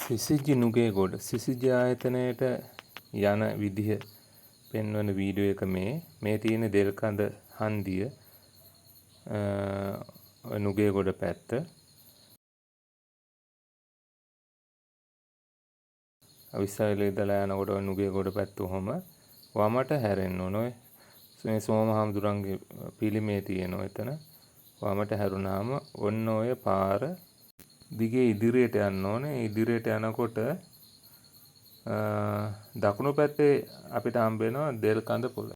සිසිජි නුගේගොඩ සිසිජි ආයතනයට යන විදිහ පෙන්වන වීඩියෝ එක මේ තියෙන දෙල්කඳ හන්දිය නුගේගොඩ පැත්ත. අවිස්සාවේලේ ඉඳලා යනකොට නුගේගොඩ පැත්ත ඔහොම වමට හැරෙන්න ඕන. මේ සෝම හාමුදුරන්ගේ පිළිමේ තියෙනවා එතන. වමට හැරුණාම ඔන්න ඔය පාර දිගේ ඉදිරියට යන්න ඕනේ. ඉදිරියට යනකොට දකුණු පැත්තේ අපිට හම්බ වෙනවා දෙල්කඳ පොළ.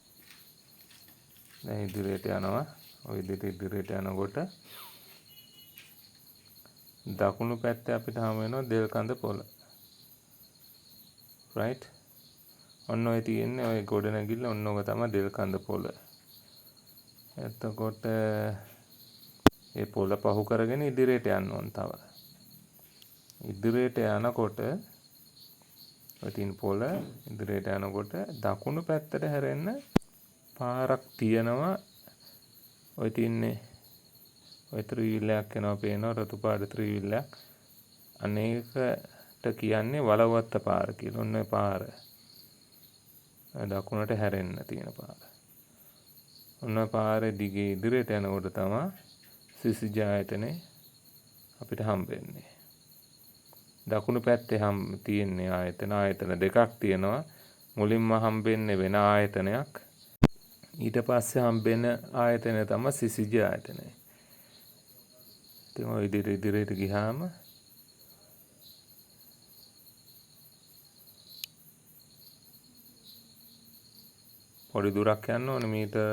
දැන් ඉදිරියට යනවා. ඔය ඉදිරියට යනකොට දකුණු පැත්තේ අපිට හම්බ වෙනවා දෙල්කඳ පොළ. right? ඔන්න ඔය තියෙන්නේ ඔය ගොඩනැගිල්ල ඔන්න ඔක තමයි දෙල්කඳ පොළ. එතකොට ඒ පොළ පහු කරගෙන ඉදිරියට යන්න ඕන තව. ඉදිරියට යනකොට ඔය තියෙන පොළ ඉදිරියට යනකොට දකුණු පැත්තට හැරෙන්න පාරක් තියෙනවා. ඔය තියන්නේ ඔය ත්‍රිවිලයක් යනවා පේනවා රතු පාට ත්‍රිවිලයක්. අනේකට කියන්නේ වලවත්ත පාර කියලා. ඔන්න ඔය පාර. දකුණට හැරෙන්න තියෙන පාර. ඔන්න ඔය පාරේ දිගේ ඉදිරියට යනකොට තමයි සිසිජි ආයතනේ අපිට හම්බෙන්නේ. දකුණු පැත්තේ තියෙන්නේ ආයතන දෙකක් තියෙනවා. මුලින්ම හම්බෙන්නේ වෙන ආයතනයක්. ඊට පස්සේ හම්බෙන ආයතනය තමයි සිසිජි ආයතනය. ඉතින් ඔය ඉදිරියට ගියාම පොඩි දුරක් යන්න ඕනේ. මීටර්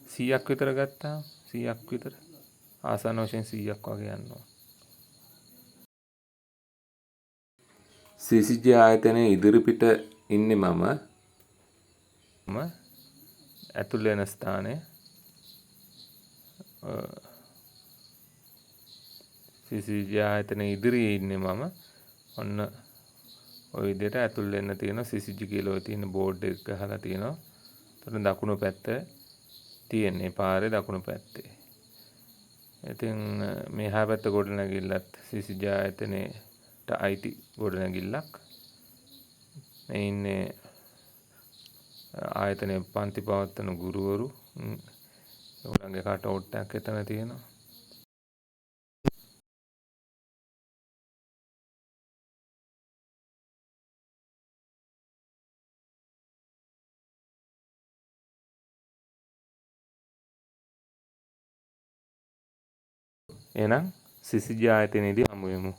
100ක් විතර ගත්තාම 100ක් විතර ආසන්න වශයෙන් 100ක් වගේ යන්න ඕනේ. සිසිජි ආයතනයේ ඉදිරිපිට ඉන්නේ මම ඇතුල් වෙන ස්ථානයේ සිසිජි ආයතනයේ ඉදිරියේ ඉන්නේ මම. ඔන්න ඔය විදිහට ඇතුල් වෙන්න තියෙන සිසිජි කියලා ඔය තියෙන බෝඩ් එක ගහලා තියෙනවා. එතන දකුණු පැත්ත තියෙන්නේ පාරේ දකුණු පැත්තේ. ඉතින් මෙහා පැත්ත ගොඩනැගිල්ලත් සිසිජි ආයතනයේට අයිති ගොඩනැගිල්ලක්. මේ ඉන්නේ ආයතනයේ පන්ති පවත්වන ගුරුවරු. ඒගොල්ලන්ගේ කටවුට් එකක් එතන තියෙනවා. එහෙනම් සිසිජි ආයතනයේදී හමු වෙමු.